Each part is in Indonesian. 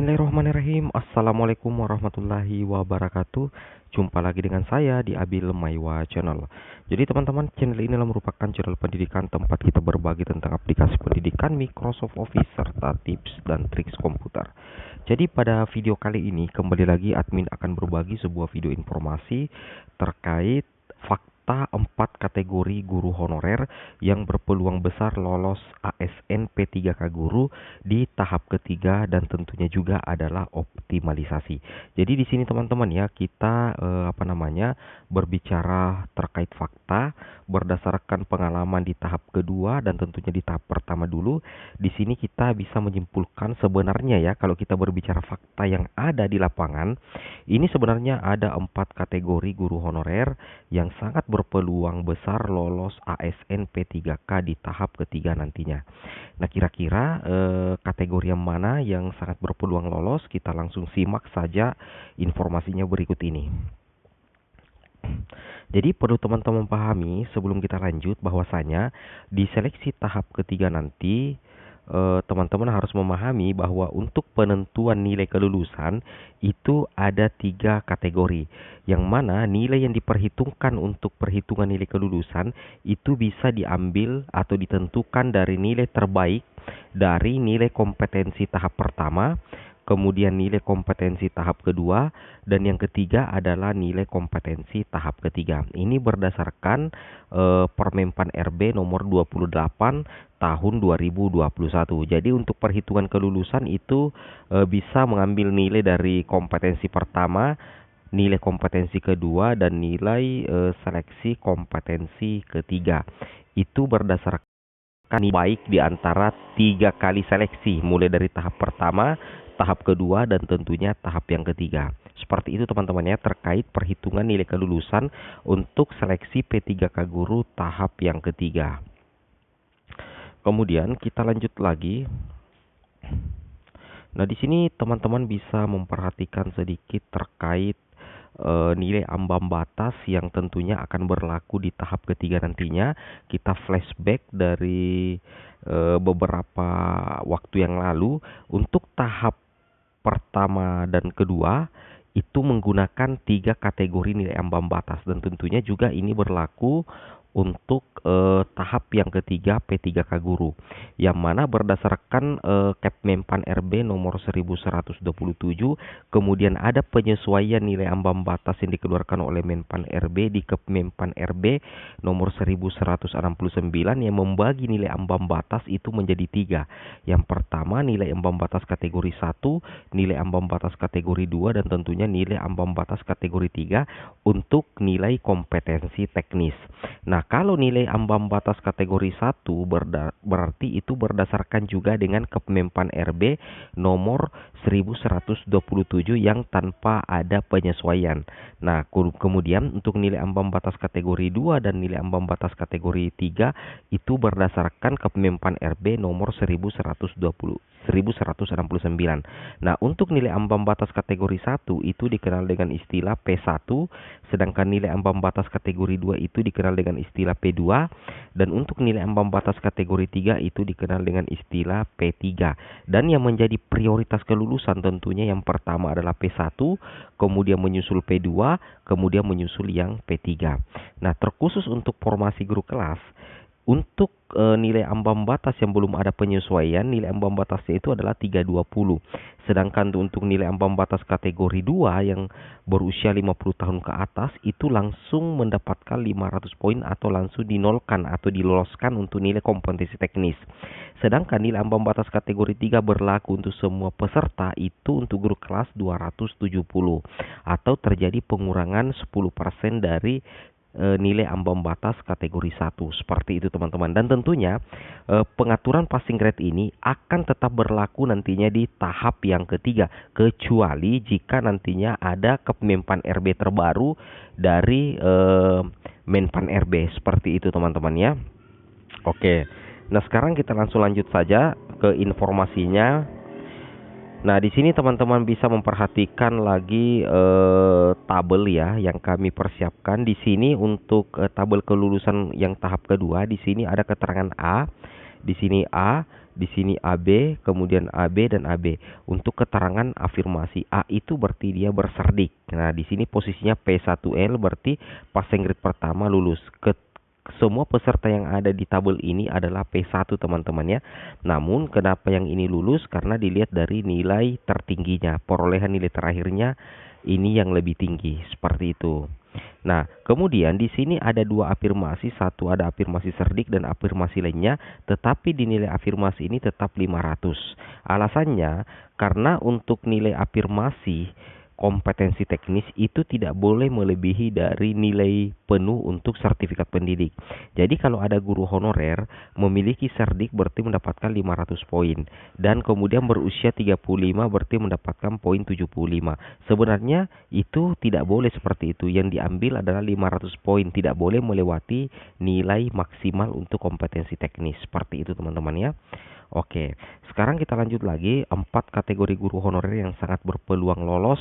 Bismillahirrahmanirrahim. Assalamualaikum warahmatullahi wabarakatuh. Jumpa lagi dengan saya di Abil Maiwa Channel. Jadi teman-teman, channel ini merupakan channel pendidikan tempat kita berbagi tentang aplikasi pendidikan Microsoft Office serta tips dan triks komputer. Jadi pada video kali ini kembali lagi admin akan berbagi sebuah video informasi terkait fakta 4 kategori guru honorer yang berpeluang besar lolos ASN P3K guru di tahap ketiga, dan tentunya juga adalah optimalisasi. Jadi di sini teman-teman ya, kita berbicara terkait fakta berdasarkan pengalaman di tahap kedua dan tentunya di tahap pertama dulu. Di sini kita bisa menyimpulkan sebenarnya ya, kalau kita berbicara fakta yang ada di lapangan, ini sebenarnya ada 4 kategori guru honorer yang sangat berpeluang besar lolos ASN P3K di tahap ketiga nantinya. Nah, kira-kira kategori yang mana yang sangat berpeluang lolos? Kita langsung simak saja informasinya berikut ini. Jadi perlu teman-teman pahami sebelum kita lanjut bahwasanya di seleksi tahap ketiga nanti teman-teman harus memahami bahwa untuk penentuan nilai kelulusan itu ada 3 kategori, yang mana nilai yang diperhitungkan untuk perhitungan nilai kelulusan itu bisa diambil atau ditentukan dari nilai terbaik dari nilai kompetensi tahap pertama, kemudian nilai kompetensi tahap kedua, dan yang ketiga adalah nilai kompetensi tahap ketiga. Ini berdasarkan Permenpan RB nomor 28 tahun 2021. Jadi untuk perhitungan kelulusan itu bisa mengambil nilai dari kompetensi pertama, nilai kompetensi kedua, dan nilai seleksi kompetensi ketiga. Itu berdasarkan baik di antara 3 kali seleksi, mulai dari tahap pertama, tahap kedua, dan tentunya tahap yang ketiga. Seperti itu teman-teman ya, terkait perhitungan nilai kelulusan untuk seleksi P3K guru tahap yang ketiga. Kemudian kita lanjut lagi. Nah, di sini teman-teman bisa memperhatikan sedikit terkait nilai ambang batas yang tentunya akan berlaku di tahap ketiga nantinya. Kita flashback dari beberapa waktu yang lalu. Untuk tahap pertama dan kedua itu menggunakan 3 kategori nilai ambang batas, dan tentunya juga ini berlaku untuk tahap yang ketiga P3K guru, yang mana berdasarkan Kepmenpan RB nomor 1127, kemudian ada penyesuaian nilai ambang batas yang dikeluarkan oleh Menpan RB di Kepmenpan RB nomor 1169 yang membagi nilai ambang batas itu menjadi 3. Yang pertama nilai ambang batas kategori 1, nilai ambang batas kategori 2, dan tentunya nilai ambang batas kategori 3 untuk nilai kompetensi teknis. Nah, kalau nilai ambang batas kategori 1 berarti itu berdasarkan juga dengan Kepmenpan RB nomor 1127 yang tanpa ada penyesuaian. Nah, kemudian untuk nilai ambang batas kategori 2 dan nilai ambang batas kategori 3 itu berdasarkan Kepmenpan RB nomor 1169. Nah, untuk nilai ambang batas kategori 1 itu dikenal dengan istilah P1, sedangkan nilai ambang batas kategori 2 itu dikenal dengan istilah P2, dan untuk nilai ambang batas kategori 3 itu dikenal dengan istilah P3. Dan yang menjadi prioritas kelulusan tentunya yang pertama adalah P1, kemudian menyusul P2, kemudian menyusul yang P3. Nah, terkhusus untuk formasi guru kelas, untuk nilai ambang batas yang belum ada penyesuaian, nilai ambang batasnya itu adalah 320. Sedangkan untuk nilai ambang batas kategori 2 yang berusia 50 tahun ke atas itu langsung mendapatkan 500 poin atau langsung dinolkan atau diloloskan untuk nilai kompetensi teknis. Sedangkan nilai ambang batas kategori 3 berlaku untuk semua peserta itu untuk guru kelas 270 atau terjadi pengurangan 10% dari nilai ambang batas kategori 1. Seperti itu teman-teman. Dan tentunya pengaturan passing grade ini akan tetap berlaku nantinya di tahap yang ketiga, kecuali jika nantinya ada Kepmenpan RB terbaru dari Menpan RB. Seperti itu teman-teman ya. Oke. Nah, sekarang kita langsung lanjut saja ke informasinya. Nah, di sini teman-teman bisa memperhatikan lagi tabel ya yang kami persiapkan di sini untuk tabel kelulusan yang tahap kedua. Di sini ada keterangan A, di sini A, di sini AB, kemudian AB dan AB. Untuk keterangan afirmasi A itu berarti dia berserdik. Nah, di sini posisinya P1L berarti passing grade pertama lulus. Semua peserta yang ada di tabel ini adalah P1 teman-teman ya. Namun kenapa yang ini lulus? Karena dilihat dari nilai tertingginya, perolehan nilai terakhirnya ini yang lebih tinggi, seperti itu. Nah, kemudian di sini ada dua afirmasi, satu ada afirmasi cerdik dan afirmasi lainnya, tetapi di nilai afirmasi ini tetap 500. Alasannya, karena untuk nilai afirmasi kompetensi teknis itu tidak boleh melebihi dari nilai penuh untuk sertifikat pendidik. Jadi kalau ada guru honorer memiliki cerdik berarti mendapatkan 500 poin dan kemudian berusia 35 berarti mendapatkan poin 75. Sebenarnya itu tidak boleh seperti itu. Yang diambil adalah 500 poin, tidak boleh melewati nilai maksimal untuk kompetensi teknis. Seperti itu teman-teman ya. Oke, sekarang kita lanjut lagi 4 kategori guru honorer yang sangat berpeluang lolos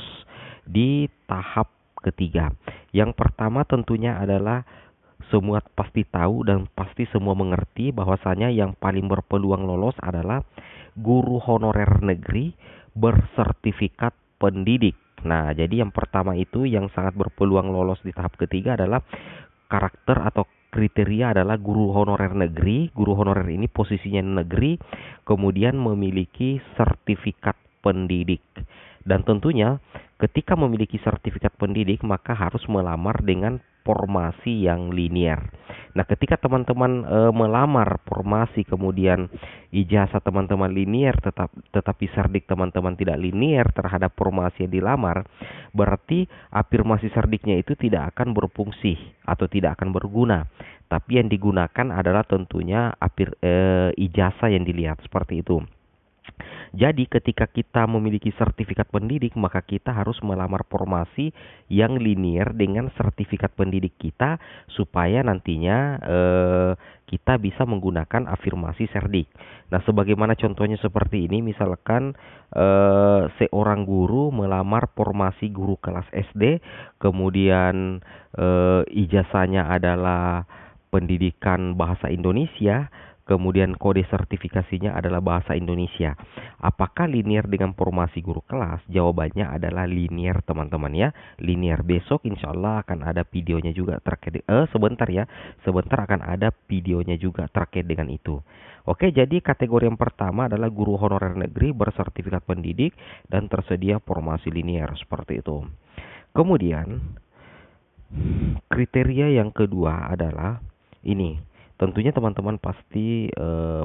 di tahap ketiga. Yang pertama tentunya adalah semua pasti tahu dan pasti semua mengerti bahwasanya yang paling berpeluang lolos adalah guru honorer negeri bersertifikat pendidik. Nah, jadi yang pertama itu yang sangat berpeluang lolos di tahap ketiga adalah karakter atau kriteria adalah guru honorer negeri. Guru honorer ini posisinya negeri, kemudian memiliki sertifikat pendidik. Dan tentunya ketika memiliki sertifikat pendidik maka harus melamar dengan formasi yang linier. Nah, ketika teman-teman melamar formasi kemudian ijazah teman-teman linier tetapi cerdik teman-teman tidak linier terhadap formasi yang dilamar, berarti afirmasi cerdiknya itu tidak akan berfungsi atau tidak akan berguna. Tapi yang digunakan adalah tentunya ijazah yang dilihat, seperti itu. Jadi ketika kita memiliki sertifikat pendidik maka kita harus melamar formasi yang linier dengan sertifikat pendidik kita supaya nantinya kita bisa menggunakan afirmasi cerdik. Nah, sebagaimana contohnya seperti ini, misalkan seorang guru melamar formasi guru kelas SD, kemudian ijazahnya adalah pendidikan bahasa Indonesia, kemudian kode sertifikasinya adalah bahasa Indonesia. Apakah linier dengan formasi guru kelas? Jawabannya adalah linier teman-teman ya. Linier. Besok insya Allah akan ada videonya juga terkait. Sebentar akan ada videonya juga terkait dengan itu. Oke, jadi kategori yang pertama adalah guru honorer negeri bersertifikat pendidik dan tersedia formasi linier, seperti itu. Kemudian kriteria yang kedua adalah ini. Tentunya teman-teman pasti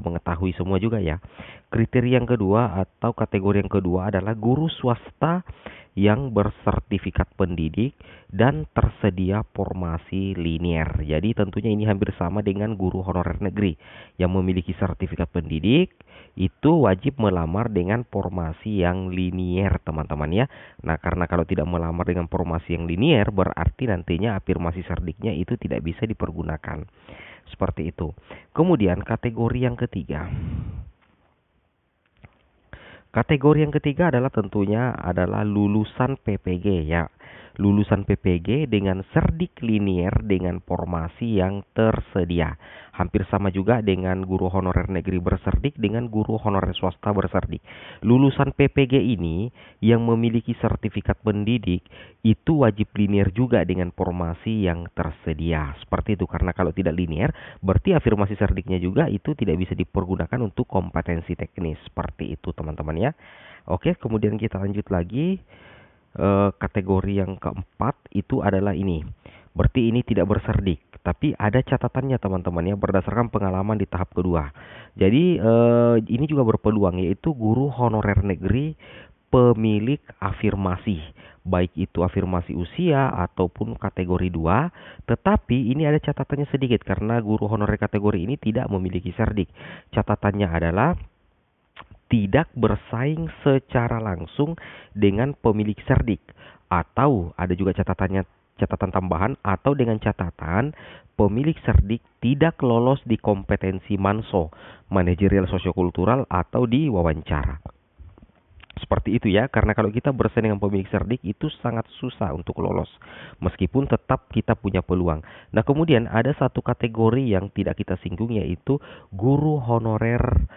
mengetahui semua juga ya. Kriteria yang kedua atau kategori yang kedua adalah guru swasta yang bersertifikat pendidik dan tersedia formasi linier. Jadi tentunya ini hampir sama dengan guru honorer negeri yang memiliki sertifikat pendidik, itu wajib melamar dengan formasi yang linier teman-teman ya. Nah, karena kalau tidak melamar dengan formasi yang linier berarti nantinya afirmasi cerdiknya itu tidak bisa dipergunakan. Seperti itu. Kemudian kategori yang ketiga. Kategori yang ketiga adalah tentunya adalah lulusan PPG ya. Lulusan PPG dengan cerdik linier dengan formasi yang tersedia. Hampir sama juga dengan guru honorer negeri berserdik dengan guru honorer swasta berserdik. Lulusan PPG ini yang memiliki sertifikat pendidik itu wajib linier juga dengan formasi yang tersedia. Seperti itu, karena kalau tidak linier berarti afirmasi cerdiknya juga itu tidak bisa dipergunakan untuk kompetensi teknis. Seperti itu teman-teman ya. Oke, kemudian kita lanjut lagi. Kategori yang keempat itu adalah ini. Berarti ini tidak berserdik, tapi ada catatannya teman-teman ya berdasarkan pengalaman di tahap kedua. Jadi ini juga berpeluang, yaitu guru honorer negeri pemilik afirmasi, baik itu afirmasi usia ataupun kategori 2. Tetapi ini ada catatannya sedikit karena guru honorer kategori ini tidak memiliki cerdik. Catatannya adalah tidak bersaing secara langsung dengan pemilik cerdik, atau ada juga catatan tambahan, atau dengan catatan pemilik cerdik tidak lolos di kompetensi MANSO, manajerial sosiokultural, atau di wawancara. Seperti itu ya, karena kalau kita bersaing dengan pemilik cerdik itu sangat susah untuk lolos, meskipun tetap kita punya peluang. Nah, kemudian ada satu kategori yang tidak kita singgung, yaitu guru honorer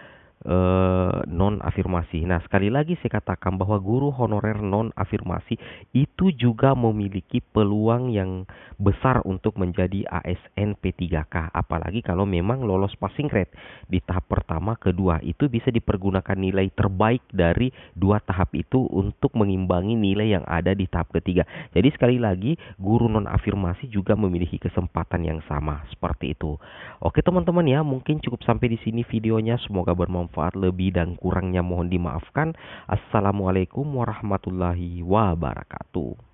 non afirmasi. Nah, sekali lagi saya katakan bahwa guru honorer non afirmasi itu juga memiliki peluang yang besar untuk menjadi ASN P3K, apalagi kalau memang lolos passing grade di tahap pertama, kedua. Itu bisa dipergunakan nilai terbaik dari dua tahap itu untuk mengimbangi nilai yang ada di tahap ketiga. Jadi sekali lagi, guru non afirmasi juga memiliki kesempatan yang sama seperti itu. Oke teman-teman ya, mungkin cukup sampai di sini videonya. Semoga bermanfaat, lebih dan kurangnya mohon dimaafkan. Assalamualaikum warahmatullahi wabarakatuh.